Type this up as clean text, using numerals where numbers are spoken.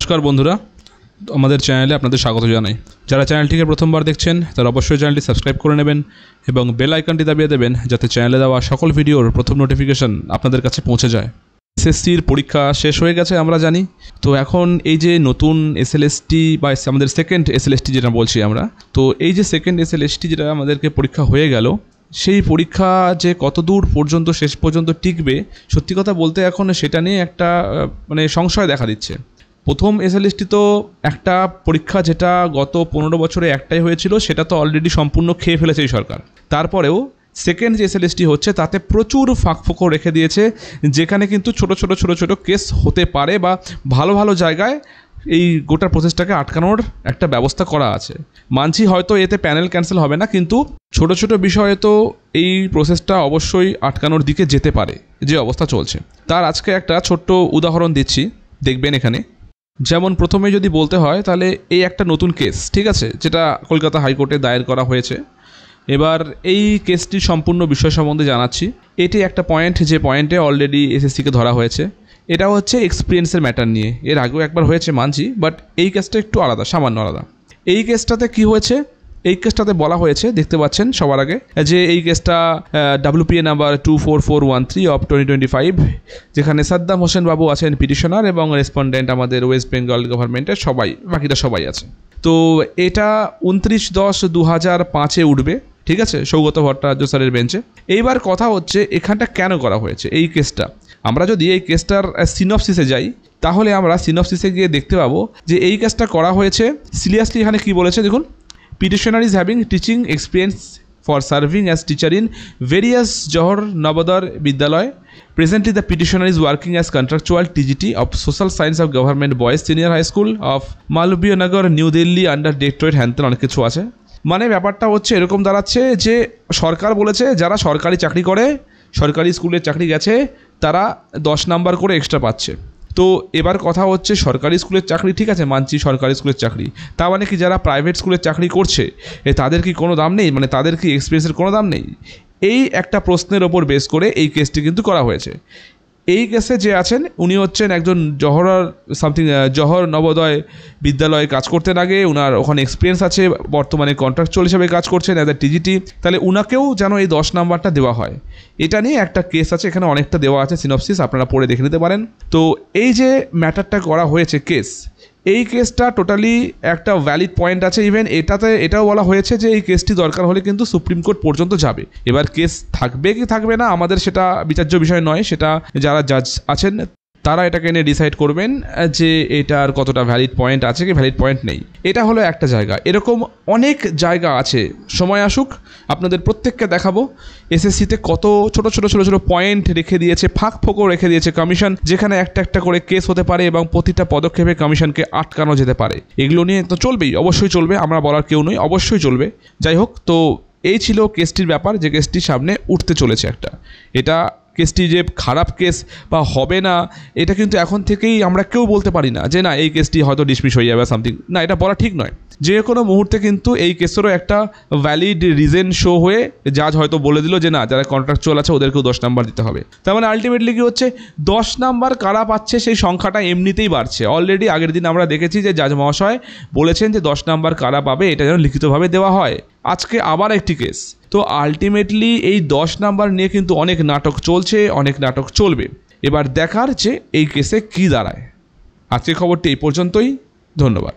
নমস্কার বন্ধুরা, আমাদের চ্যানেলে আপনাদের স্বাগত জানাই। যারা চ্যানেলটিকে প্রথমবার দেখছেন তারা অবশ্যই চ্যানেলটি সাবস্ক্রাইব করে নেবেন এবং বেল আইকনটি দাবিয়ে দেবেন যাতে চ্যানেলে দেওয়া সকল ভিডিওর প্রথম নোটিফিকেশন আপনাদের কাছে পৌঁছে যায়। এসএসসির পরীক্ষা শেষ হয়ে গেছে আমরা জানি, তো এখন এই যে নতুন এসএলএসটি বা আমাদের সেকেন্ড এসএলএসটি যেটা বলছি আমরা, তো এই যে সেকেন্ড এসএলএসটি যেটা আমাদেরকে পরীক্ষা হয়ে গেল, সেই পরীক্ষা যে কত দূর পর্যন্ত শেষ পর্যন্ত টিকবে, সত্যি কথা বলতে এখন সেটা নিয়ে একটা সংশয় দেখা দিচ্ছে। প্রথম এসএলএসটি তো একটা পরীক্ষা যেটা গত 15 বছরে একটাই হয়েছিল, সেটা তো অলরেডি সম্পূর্ণ খেয়ে ফেলেছে এই সরকার। তারপরেও সেকেন্ড যে এসএলএসটি হচ্ছে তাতে প্রচুর ফাঁকফোকর রেখে দিয়েছে, যেখানে কিন্তু ছোট ছোট কেস হতে পারে বা ভালো ভালো জায়গায় এই গোটা প্রসেসটাকে আটকানোর একটা ব্যবস্থা করা আছে। মানছি হয়তো এতে প্যানেল ক্যান্সেল হবে না, কিন্তু ছোট ছোট বিষয়ে তো এই প্রসেসটা অবশ্যই আটকানোর দিকে যেতে পারে যে অবস্থা চলছে। তার আজকে একটা ছোট্ট উদাহরণ দিচ্ছি, দেখবেন এখানে। যেমন প্রথমে যদি বলতে হয় তাহলে এই একটা নতুন কেস, ঠিক আছে, যেটা কলকাতা হাইকোর্টে দায়ের করা হয়েছে। এবার এই কেসটির সম্পূর্ণ বিষয় সম্বন্ধে জানাচ্ছি। এটি একটা পয়েন্ট, যে পয়েন্টে অলরেডি এসএসসিকে ধরা হয়েছে। এটা হচ্ছে এক্সপিরিয়েন্সের ম্যাটার নিয়ে। এর আগেও একবার হয়েছে মানছি, বাট এই কেসটা একটু আলাদা, সামান্য আলাদা। এই কেসটাতে কি হয়েছে, এই কেসটাতে বলা হয়েছে, দেখতে পাচ্ছেন সবার আগে, যে এই কেসটা WPA নাম্বার 24413 অফ 2025, যেখানে সাদ্দাম হোসেন বাবু আছেন পিটিশনার এবং রেসপন্ডেন্ট আমাদের ওয়েস্ট বেঙ্গল গভর্নমেন্টের সবাই, বাকিটা সবাই আছে। তো এটা 29/10/2005 উঠবে, ঠিক আছে, সৌগত ভট্টাচার্য স্যারের বেঞ্চে। এইবার কথা হচ্ছে এখানটা কেন করা হয়েছে এই কেসটা। আমরা যদি এই কেসটার সিনপসিসে যাই, তাহলে আমরা সিনপসিসে গিয়ে দেখতে পাবো যে এই কেসটা করা হয়েছে সিরিয়াসলি। এখানে কি বলেছে দেখুন, petitioner is having teaching experience for serving as teacher in various Johor Navodaya Vidyalaya. Presently, the petitioner is working as contractual TGT of Social Science of Government Boys Senior High School of Malviyanagar, New Delhi under Directorate হ্যানত্যান অনেক কিছু আছে। মানে ব্যাপারটা হচ্ছে এরকম দাঁড়াচ্ছে যে সরকার বলেছে যারা সরকারি চাকরি করে, সরকারি স্কুলের চাকরি গেছে, তারা 10 নাম্বার করে এক্সট্রা পাচ্ছে। তো এবার কথা হচ্ছে সরকারি স্কুলের চাকরি, ঠিক আছে, মানছি সরকারি স্কুলের চাকরি, তা মানে কি যারা প্রাইভেট স্কুলের চাকরি করছে তাদের কি কোনো দাম নেই, মানে তাদের কি এক্সপিরিয়েন্সের কোনো দাম নেই? এই একটা প্রশ্নের ওপর বেস করে এই কেসটি কিন্তু করা হয়েছে। এই কেসে যে আছেন উনি হচ্ছেন একজন জহর নবোদয় বিদ্যালয়ে কাজ করতেন আগে, উনার ওখানে এক্সপিরিয়েন্স আছে, বর্তমানে কন্ট্রাকচুয়াল হিসেবে কাজ করছেন অ্যাজ এ টিজিটি। তাহলে উনাকেও যেন এই 10 নাম্বারটা দেওয়া হয়, এটা নিয়ে একটা কেস আছে। এখানে অনেকটা দেওয়া আছে সিনপসিস, আপনারা পড়ে দেখে নিতে পারেন। তো এই যে ম্যাটারটা করা হয়েছে কেস, এই কেসটা টোটালি একটা ভ্যালিড পয়েন্ট আছে। ইভেন এটাও বলা হয়েছে যে এই কেসটি দরকার হলে কিন্তু সুপ্রিম কোর্ট পর্যন্ত যাবে। এবার কেস থাকবে কি থাকবে না আমাদের সেটা বিচার্য বিষয় নয়, সেটা যারা জাজ আছেন তারা এটাকে নিয়ে ডিসাইড করবেন যে এটার কতটা ভ্যালিড পয়েন্ট আছে কি ভ্যালিড পয়েন্ট নেই। এটা হলো একটা জায়গা, এরকম অনেক জায়গা আছে। সময় আসুক আপনাদের প্রত্যেককে দেখাবো এসএসসিতে কত ছোট ছোট পয়েন্ট রেখে দিয়েছে, ফাঁক ফোকর রেখে দিয়েছে কমিশন, যেখানে একটা একটা করে কেস হতে পারে এবং প্রতিটা পদক্ষেপে কমিশনকে আটকানো যেতে পারে। এগুলো নিয়ে তো চলবেই, অবশ্যই চলবে, আমরা বলার কেউ নই, অবশ্যই চলবে। যাই হোক, তো এই ছিল কেসটির ব্যাপার, যে কেসটি সামনে উঠতে চলেছে একটা। এটা কেসটি যে খারাপ কেস বা হবে না, এটা কিন্তু এখন থেকেই আমরা কেউ বলতে পারি না যে না এই কেসটি হয়তো ডিসমিস হয়ে যাবে সামথিং, না, এটা বলা ঠিক নয়। যে কোনো মুহূর্তে কিন্তু এই কেসেরও একটা ভ্যালিড রিজন শো হয়ে জাজ হয়তো বলে দিল যে না যারা কন্ট্রাকচুয়াল আছে ওদেরকেও 10 নাম্বার দিতে হবে। তার মানে আলটিমেটলি কী হচ্ছে, 10 নাম্বার কারা পাচ্ছে সেই সংখ্যাটা এমনিতেই বাড়ছে। অলরেডি আগের দিন আমরা দেখেছি যে জাজ মহাশয় বলেছেন যে 10 নাম্বার কারা পাবে এটা যেন লিখিতভাবে দেওয়া হয়। আজকে আবার একটি কেস। তো আলটিমেটলি এই 10 নাম্বার নিয়ে কিন্তু অনেক নাটক চলছে, অনেক নাটক চলবে। এবার দেখার যে এই কেসে কী দাঁড়ায়। আজকের খবরটি এই পর্যন্তই, ধন্যবাদ।